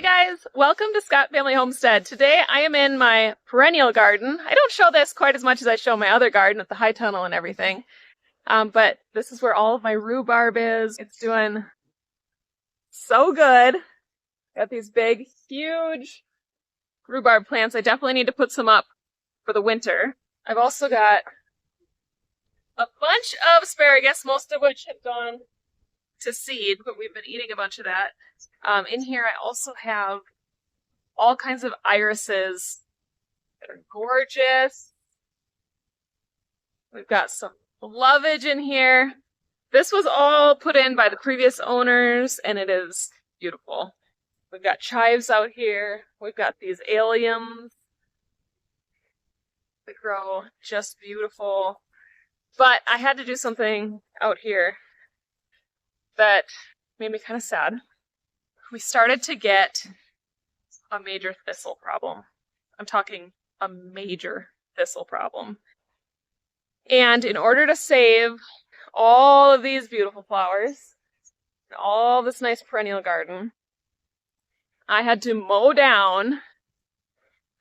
Hi guys, welcome to Scott Family Homestead. Today I am in my perennial garden. I don't show this quite as much as I show my other garden at the high tunnel and everything. But this is where all of my rhubarb is. It's doing so good. Got these big, huge rhubarb plants. I definitely need to put some up for the winter. I've also got a bunch of asparagus, most of which have gone to seed, but we've been eating a bunch of that. In here I also have all kinds of irises that are gorgeous. We've got some lovage in here. This was all put in by the previous owners, and it is beautiful. We've got chives out here. We've got these alliums that grow just beautiful. But I had to do something out here that made me kind of sad. We started to get a major thistle problem. I'm talking a major thistle problem. And in order to save all of these beautiful flowers, all this nice perennial garden, I had to mow down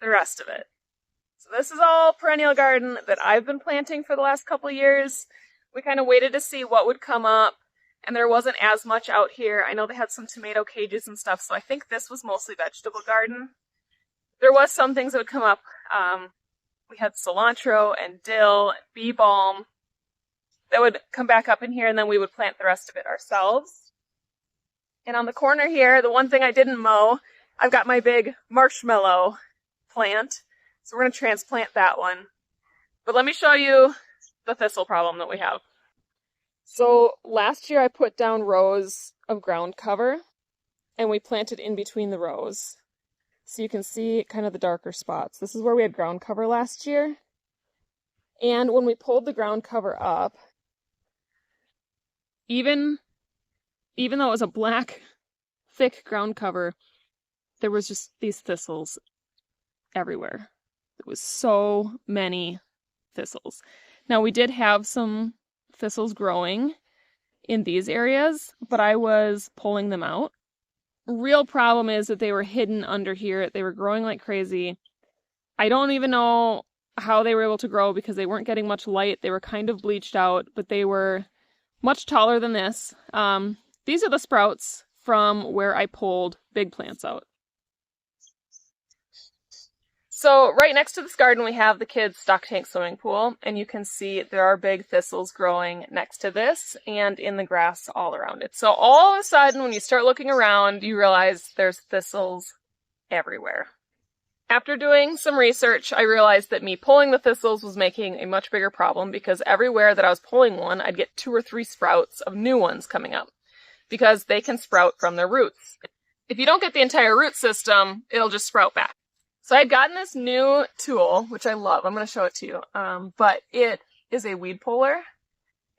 the rest of it. So this is all perennial garden that I've been planting for the last couple of years. We kind of waited to see what would come up, and there wasn't as much out here. I know they had some tomato cages and stuff, so I think this was mostly vegetable garden. There was some things that would come up. We had cilantro and dill and bee balm that would come back up in here, and then we would plant the rest of it ourselves. And on the corner here, the one thing I didn't mow, I've got my big marshmallow plant. So we're going to transplant that one. But let me show you the thistle problem that we have. So last year I put down rows of ground cover, and we planted in between the rows. So you can see kind of the darker spots. This is where we had ground cover last year. And when we pulled the ground cover up, even though it was a black, thick ground cover, there was just these thistles everywhere. There was so many thistles. Now we did have some thistles growing in these areas, but I was pulling them out. Real problem is that they were hidden under here. They were growing like crazy. I don't even know how they were able to grow because they weren't getting much light. They were kind of bleached out, but they were much taller than this. These are the sprouts from where I pulled big plants out. So right next to this garden we have the kids' stock tank swimming pool, and you can see there are big thistles growing next to this and in the grass all around it. So all of a sudden when you start looking around, you realize there's thistles everywhere. After doing some research, I realized that me pulling the thistles was making a much bigger problem because everywhere that I was pulling one, I'd get 2 or 3 sprouts of new ones coming up because they can sprout from their roots. If you don't get the entire root system, it'll just sprout back. So I had gotten this new tool, which I love. I'm going to show it to you. But it is a weed puller,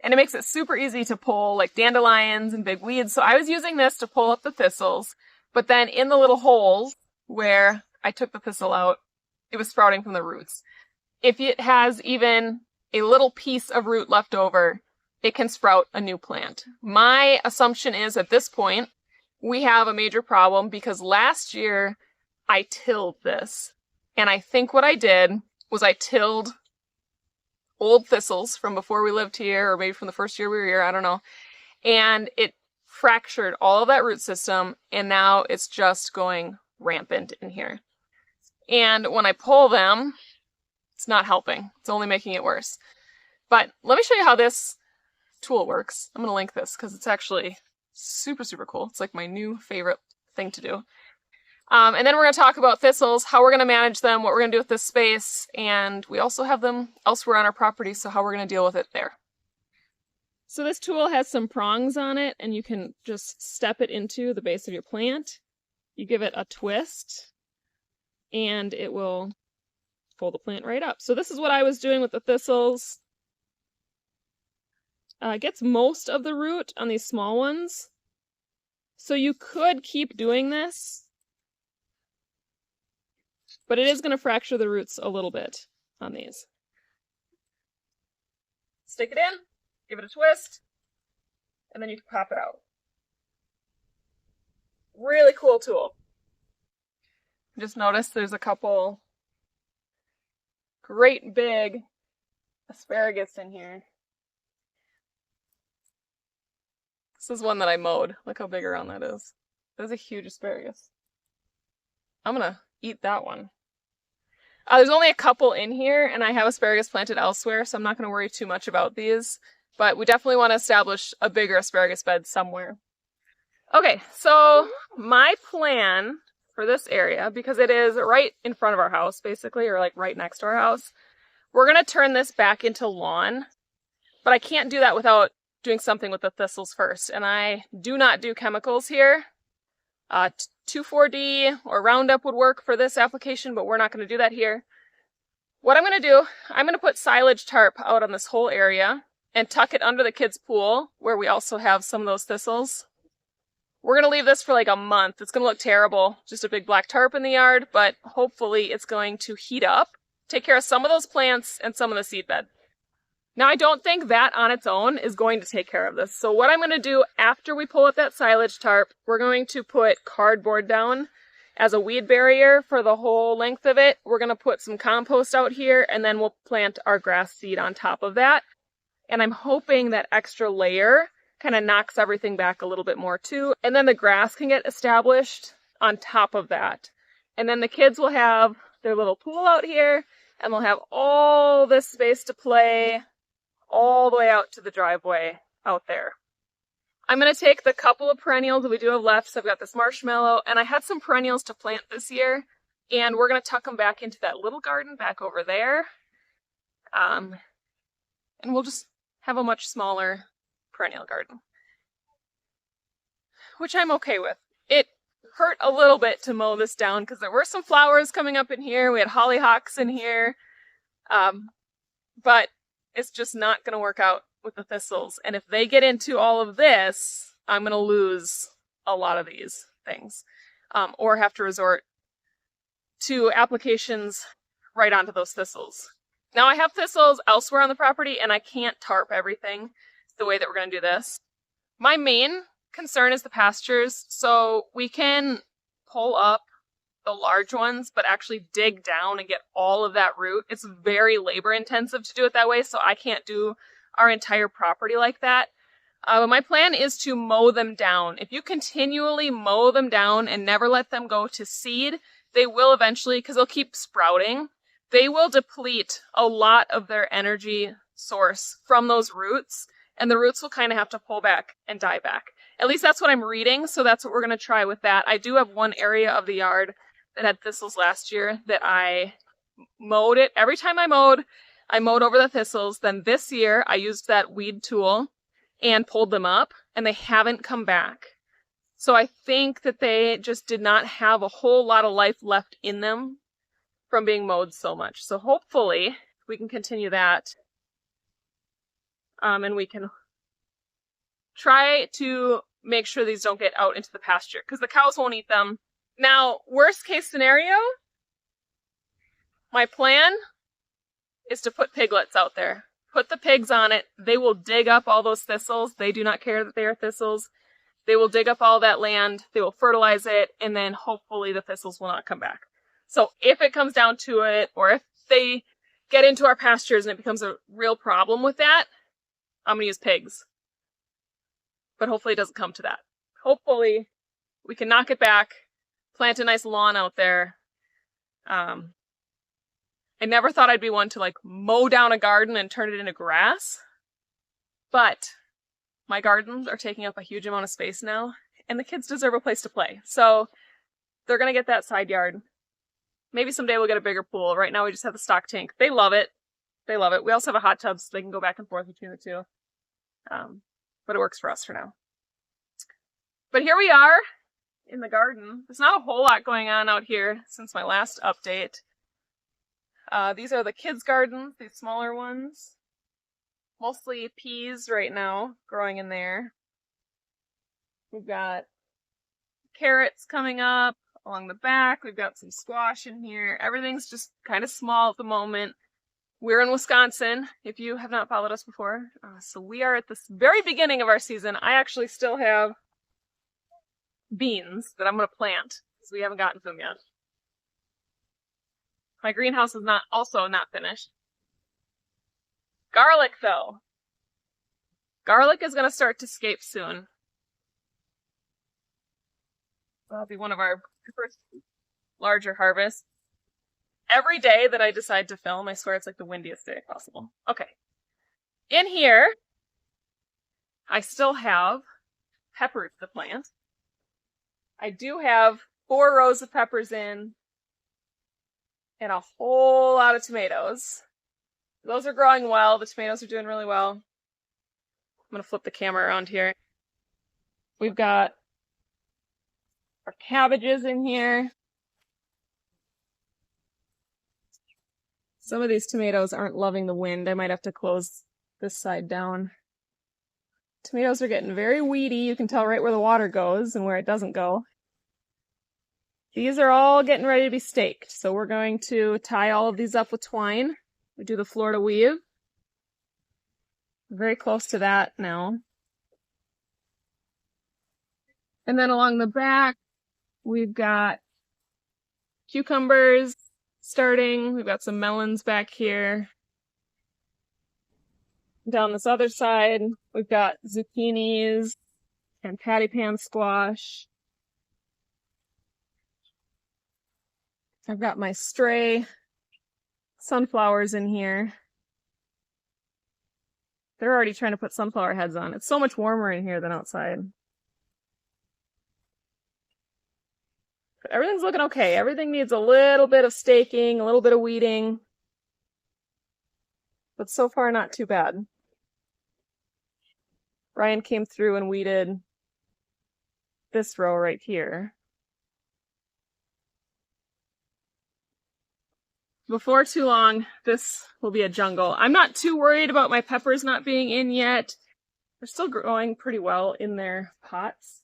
and it makes it super easy to pull like dandelions and big weeds. So I was using this to pull up the thistles, but then in the little holes where I took the thistle out, it was sprouting from the roots. If it has even a little piece of root left over, it can sprout a new plant. My assumption is at this point, we have a major problem because last year I tilled this, and I think what I did was I tilled old thistles from before we lived here, or maybe from the first year we were here, I don't know, and it fractured all of that root system, and now it's just going rampant in here. And when I pull them, it's not helping. It's only making it worse. But let me show you how this tool works. I'm going to link this because it's actually super, super cool. It's like my new favorite thing to do. And then we're going to talk about thistles, how we're going to manage them, what we're going to do with this space, and we also have them elsewhere on our property, so how we're going to deal with it there. So this tool has some prongs on it, and you can just step it into the base of your plant. You give it a twist, and it will pull the plant right up. So this is what I was doing with the thistles. It gets most of the root on these small ones. So you could keep doing this, but it is going to fracture the roots a little bit on these. Stick it in, give it a twist, and then you can pop it out. Really cool tool. Just notice there's a couple great big asparagus in here. This is one that I mowed. Look how big around that is. That's a huge asparagus. I'm gonna eat that one. There's only a couple in here, and I have asparagus planted elsewhere, so I'm not going to worry too much about these. But we definitely want to establish a bigger asparagus bed somewhere. Okay, so my plan for this area, because it is right in front of our house, basically, or like right next to our house, we're going to turn this back into lawn. But I can't do that without doing something with the thistles first. And I do not do chemicals here. 2,4-D or Roundup would work for this application, but we're not going to do that here. What I'm going to do, I'm going to put silage tarp out on this whole area and tuck it under the kids' pool, where we also have some of those thistles. We're going to leave this for like a month. It's going to look terrible, just a big black tarp in the yard, but hopefully it's going to heat up, take care of some of those plants and some of the seed bed. Now, I don't think that on its own is going to take care of this. So what I'm going to do after we pull up that silage tarp, we're going to put cardboard down as a weed barrier for the whole length of it. We're going to put some compost out here, and then we'll plant our grass seed on top of that. And I'm hoping that extra layer kind of knocks everything back a little bit more too. And then the grass can get established on top of that. And then the kids will have their little pool out here, and they'll have all this space to play all the way out to the driveway out there. I'm going to take the couple of perennials that we do have left. So I've got this marshmallow, and I had some perennials to plant this year, and we're going to tuck them back into that little garden back over there. And we'll just have a much smaller perennial garden, which I'm okay with. It hurt a little bit to mow this down because there were some flowers coming up in here. We had hollyhocks in here, but it's just not going to work out with the thistles. And if they get into all of this, I'm going to lose a lot of these things, or have to resort to applications right onto those thistles. Now, I have thistles elsewhere on the property, and I can't tarp everything the way that we're going to do this. My main concern is the pastures, so we can pull up the large ones, but actually dig down and get all of that root. It's very labor intensive to do it that way, so I can't do our entire property like that. But my plan is to mow them down. If you continually mow them down and never let them go to seed, they will eventually, because they'll keep sprouting, they will deplete a lot of their energy source from those roots, and the roots will kind of have to pull back and die back. At least that's what I'm reading, so that's what we're going to try with that. I do have one area of the yard that had thistles last year that I mowed it. Every time I mowed over the thistles. Then this year I used that weed tool and pulled them up, and they haven't come back. So I think that they just did not have a whole lot of life left in them from being mowed so much. So hopefully we can continue that. And we can try to make sure these don't get out into the pasture, because the cows won't eat them. Now, worst case scenario, my plan is to put piglets out there. Put the pigs on it. They will dig up all those thistles. They do not care that they are thistles. They will dig up all that land. They will fertilize it, and then hopefully the thistles will not come back. So if it comes down to it, or if they get into our pastures and it becomes a real problem with that, I'm going to use pigs. But hopefully it doesn't come to that. Hopefully we can knock it back, plant a nice lawn out there. I never thought I'd be one to like mow down a garden and turn it into grass. But my gardens are taking up a huge amount of space now, and the kids deserve a place to play. So they're going to get that side yard. Maybe someday we'll get a bigger pool. Right now we just have the stock tank. They love it. They love it. We also have a hot tub so they can go back and forth between the two. But it works for us for now. But here we are in the garden. There's not a whole lot going on out here since my last update. These are the kids' gardens, these smaller ones. Mostly peas right now growing in there. We've got carrots coming up along the back. We've got some squash in here. Everything's just kind of small at the moment. We're in Wisconsin, if you have not followed us before. So we are at the very beginning of our season. I actually still have beans that I'm going to plant because we haven't gotten to them yet. My greenhouse is also not finished. Garlic, though. Garlic is going to start to scape soon. That'll be one of our first larger harvests. Every day that I decide to film, I swear it's like the windiest day possible. Okay. In here, I still have peppers to plant. I do have 4 rows of peppers in and a whole lot of tomatoes. Those are growing well. The tomatoes are doing really well. I'm going to flip the camera around here. We've got our cabbages in here. Some of these tomatoes aren't loving the wind. I might have to close this side down. Tomatoes are getting very weedy. You can tell right where the water goes and where it doesn't go. These are all getting ready to be staked. So we're going to tie all of these up with twine. We do the Florida weave. Very close to that now. And then along the back, we've got cucumbers starting. We've got some melons back here. Down this other side, we've got zucchinis and patty pan squash. I've got my stray sunflowers in here. They're already trying to put sunflower heads on. It's so much warmer in here than outside. But everything's looking okay. Everything needs a little bit of staking, a little bit of weeding. But so far, not too bad. Ryan came through and weeded this row right here. Before too long, this will be a jungle. I'm not too worried about my peppers not being in yet. They're still growing pretty well in their pots.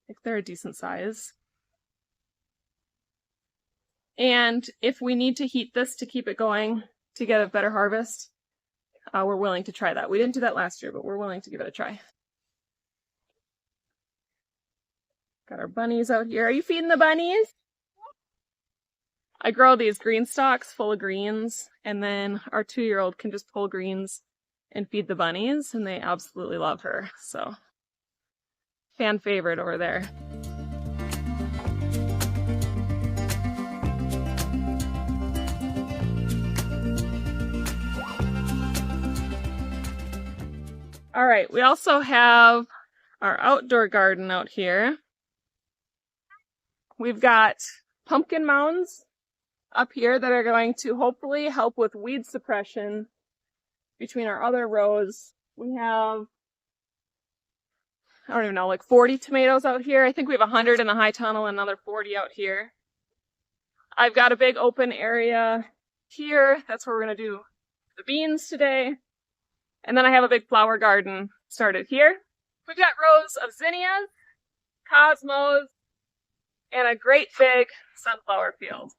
I think they're a decent size. And if we need to heat this to keep it going to get a better harvest, we're willing to try that. We didn't do that last year, but we're willing to give it a try. Got our bunnies out here. Are you feeding the bunnies? I grow these green stalks full of greens, and then our 2-year-old can just pull greens and feed the bunnies, and they absolutely love her. So, fan favorite over there. All right, we also have our outdoor garden out here. We've got pumpkin mounds up here that are going to hopefully help with weed suppression between our other rows. We have, I don't even know, like 40 tomatoes out here. I think we have 100 in the high tunnel and another 40 out here. I've got a big open area here. That's where we're going to do the beans today. And then I have a big flower garden started here. We've got rows of zinnias, cosmos, and a great big sunflower field.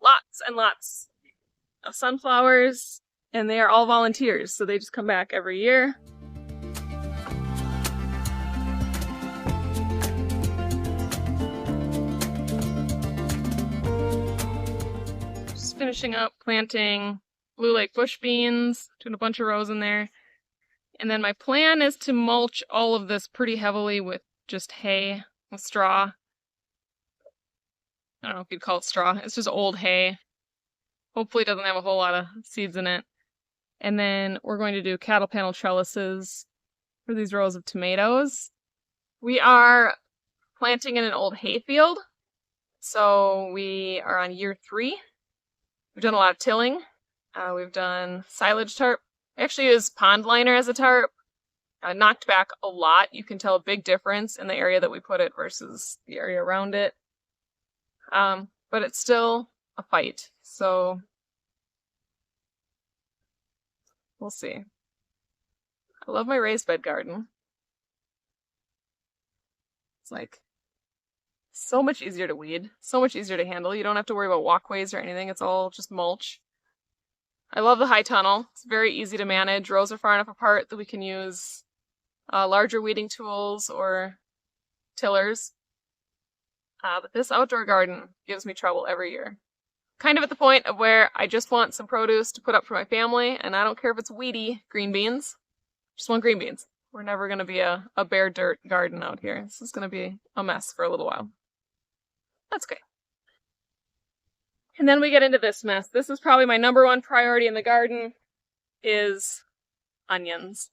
Lots and lots of sunflowers, and they are all volunteers, so they just come back every year. Just finishing up planting Blue Lake bush beans, doing a bunch of rows in there. And then my plan is to mulch all of this pretty heavily with just hay, with straw. I don't know if you'd call it straw. It's just old hay. Hopefully it doesn't have a whole lot of seeds in it. And then we're going to do cattle panel trellises for these rows of tomatoes. We are planting in an old hay field. So we are on year 3. We've done a lot of tilling. We've done silage tarp. I actually used pond liner as a tarp. Knocked back a lot. You can tell a big difference in the area that we put it versus the area around it. But it's still a fight, so we'll see. I love my raised bed garden. It's like so much easier to weed, so much easier to handle. You don't have to worry about walkways or anything. It's all just mulch. I love the high tunnel. It's very easy to manage. Rows are far enough apart that we can use larger weeding tools or tillers. But this outdoor garden gives me trouble every year. Kind of at the point of where I just want some produce to put up for my family, and I don't care if it's weedy green beans. Just want green beans. We're never going to be a bare dirt garden out here. This is going to be a mess for a little while. That's okay. And then we get into this mess. This is probably my number one priority in the garden, is onions.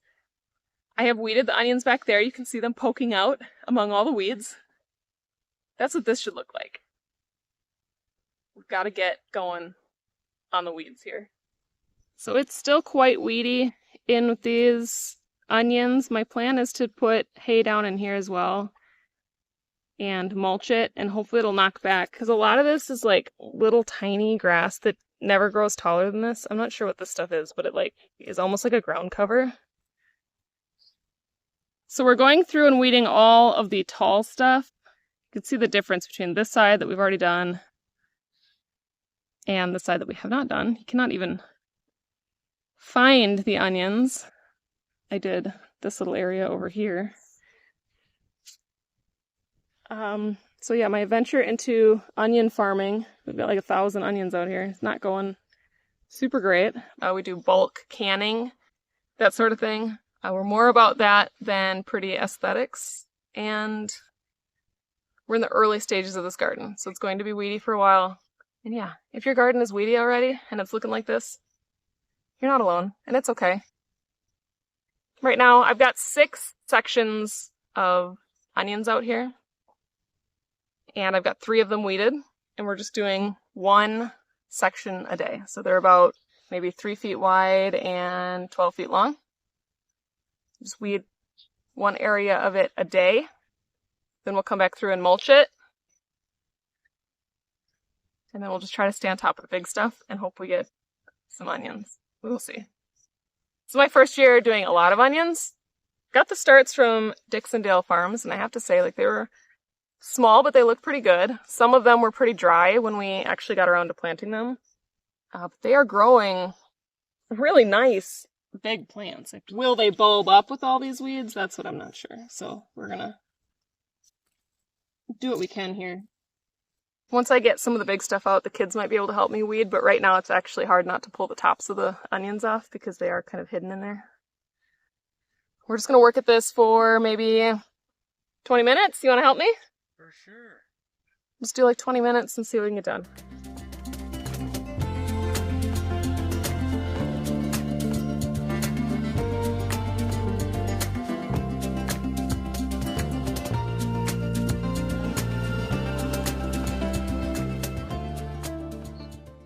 I have weeded the onions back there. You can see them poking out among all the weeds. That's what this should look like. We've got to get going on the weeds here. So it's still quite weedy in with these onions. My plan is to put hay down in here as well and mulch it, and hopefully it'll knock back, because a lot of this is like little tiny grass that never grows taller than this. I'm not sure what this stuff is, but it like is almost like a ground cover. So we're going through and weeding all of the tall stuff. You can see the difference between this side that we've already done and the side that we have not done. You cannot even find the onions. I did this little area over here. So yeah, my venture into onion farming, we've got like 1,000 onions out here. It's not going super great. We do bulk canning, that sort of thing. We're more about that than pretty aesthetics, and we're in the early stages of this garden, so it's going to be weedy for a while. And yeah, if your garden is weedy already and it's looking like this, you're not alone, and it's okay. Right now, I've got 6 sections of onions out here, and I've got 3 of them weeded, and we're just doing 1 section a day. So they're about maybe 3 feet wide and 12 feet long. Just weed 1 area of it a day. Then we'll come back through and mulch it. And then we'll just try to stay on top of the big stuff and hope we get some onions. We'll see. This is my first year doing a lot of onions. Got the starts from Dixondale Farms, and I have to say, like, they were small, but they looked pretty good. Some of them were pretty dry when we actually got around to planting them. But they are growing really nice big plants. Like, will they bulb up with all these weeds? That's what I'm not sure. So we're gonna do what we can here. Once I get some of the big stuff out, the kids might be able to help me weed, but right now it's actually hard not to pull the tops of the onions off because they are kind of hidden in there. We're just gonna work at this for maybe 20 minutes. You wanna help me? For sure. Let's do like 20 minutes and see what we can get done.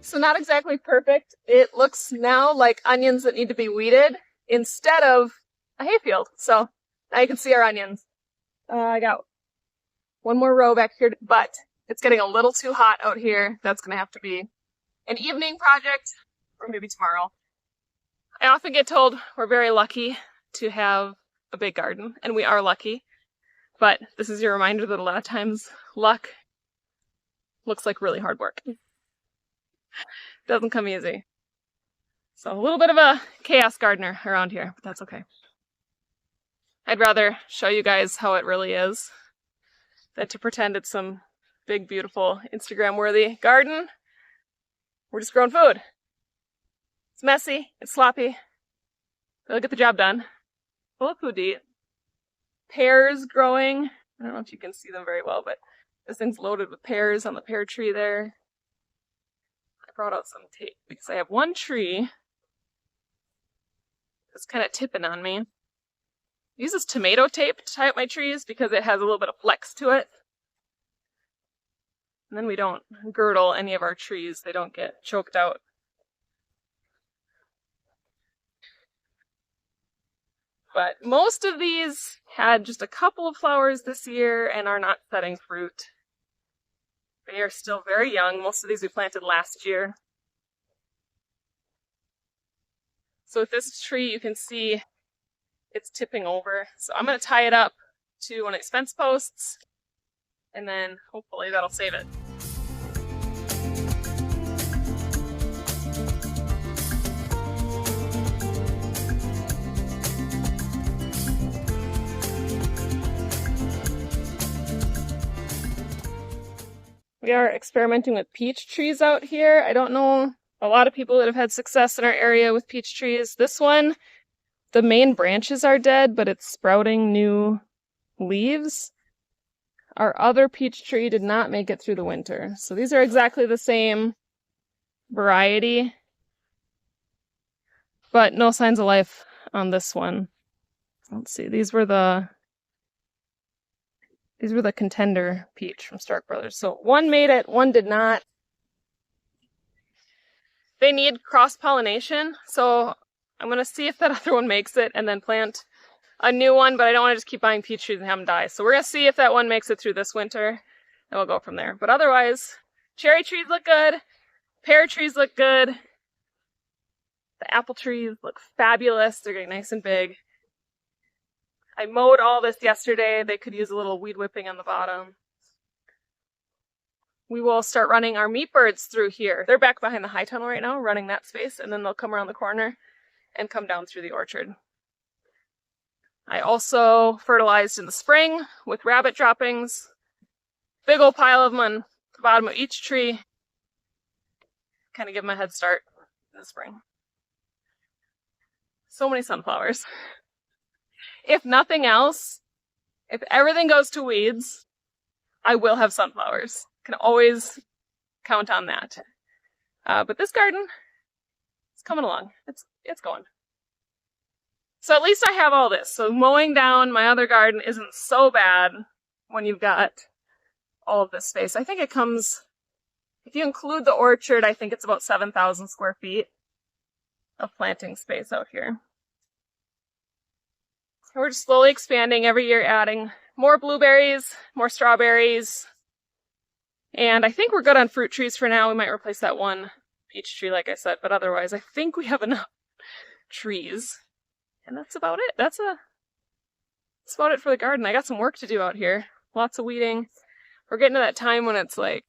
So not exactly perfect. It looks now like onions that need to be weeded instead of a hayfield. So now you can see our onions. I got 1 more row back here, but it's getting a little too hot out here. That's going to have to be an evening project, or maybe tomorrow. I often get told we're very lucky to have a big garden, and we are lucky. But this is your reminder that a lot of times luck looks like really hard work. Doesn't come easy. So a little bit of a chaos gardener around here, but that's okay. I'd rather show you guys how it really is than to pretend it's some big, beautiful, Instagram-worthy garden. We're just growing food. It's messy, it's sloppy, but it'll get the job done. Full of food to eat. Pears growing. I don't know if you can see them very well, but this thing's loaded with pears on the pear tree there. I brought out some tape because I have 1 tree that's kind of tipping on me. I use this tomato tape to tie up my trees because it has a little bit of flex to it. And then we don't girdle any of our trees. They don't get choked out. But most of these had just a couple of flowers this year and are not setting fruit. They are still very young. Most of these we planted last year. So with this tree, you can see it's tipping over. So I'm going to tie it up to one of these fence posts, and then hopefully that'll save it. We are experimenting with peach trees out here. I don't know a lot of people that have had success in our area with peach trees. This one, the main branches are dead, but it's sprouting new leaves. Our other peach tree did not make it through the winter. So these are exactly the same variety, but no signs of life on this one. Let's see, these were the contender peach from Stark Brothers. So one made it, one did not. They need cross-pollination, so I'm going to see if that other one makes it and then plant a new one, but I don't want to just keep buying peach trees and have them die. So we're going to see if that one makes it through this winter, and we'll go from there. But otherwise, cherry trees look good, pear trees look good, the apple trees look fabulous. They're getting nice and big. I mowed all this yesterday. They could use a little weed whipping on the bottom. We will start running our meat birds through here. They're back behind the high tunnel right now, running that space, and then they'll come around the corner and come down through the orchard. I also fertilized in the spring with rabbit droppings. Big old pile of them on the bottom of each tree. Kind of give them a head start in the spring. So many sunflowers. If nothing else, if everything goes to weeds, I will have sunflowers. Can always count on that. But this garden is coming along. It's going. So at least I have all this. So mowing down my other garden isn't so bad when you've got all of this space. I think it comes, if you include the orchard, I think it's about 7,000 square feet of planting space out here. We're just slowly expanding every year, adding more blueberries, more strawberries. And I think we're good on fruit trees for now. We might replace that one peach tree, like I said, but otherwise I think we have enough trees. And that's about it. That's about it for the garden. I got some work to do out here. Lots of weeding. We're getting to that time when it's like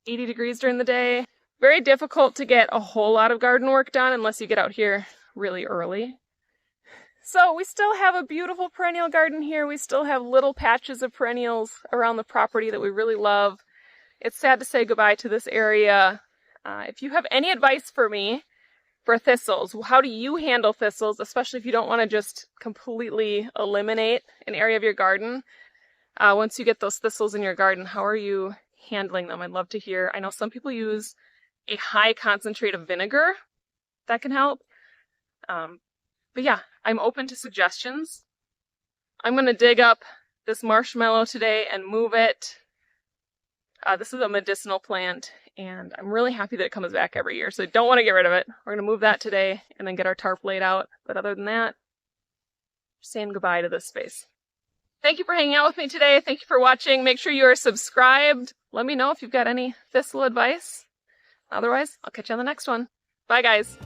80 degrees during the day. Very difficult to get a whole lot of garden work done unless you get out here really early. So we still have a beautiful perennial garden here. We still have little patches of perennials around the property that we really love. It's sad to say goodbye to this area. If you have any advice for me for thistles, how do you handle thistles, especially if you don't want to just completely eliminate an area of your garden? Once you get those thistles in your garden, how are you handling them? I'd love to hear. I know some people use a high concentrate of vinegar. That can help. But yeah, I'm open to suggestions. I'm going to dig up this marshmallow today and move it. This is a medicinal plant, and I'm really happy that it comes back every year, so I don't want to get rid of it. We're going to move that today and then get our tarp laid out. But other than that, saying goodbye to this space. Thank you for hanging out with me today. Thank you for watching. Make sure you are subscribed. Let me know if you've got any thistle advice. Otherwise, I'll catch you on the next one. Bye, guys.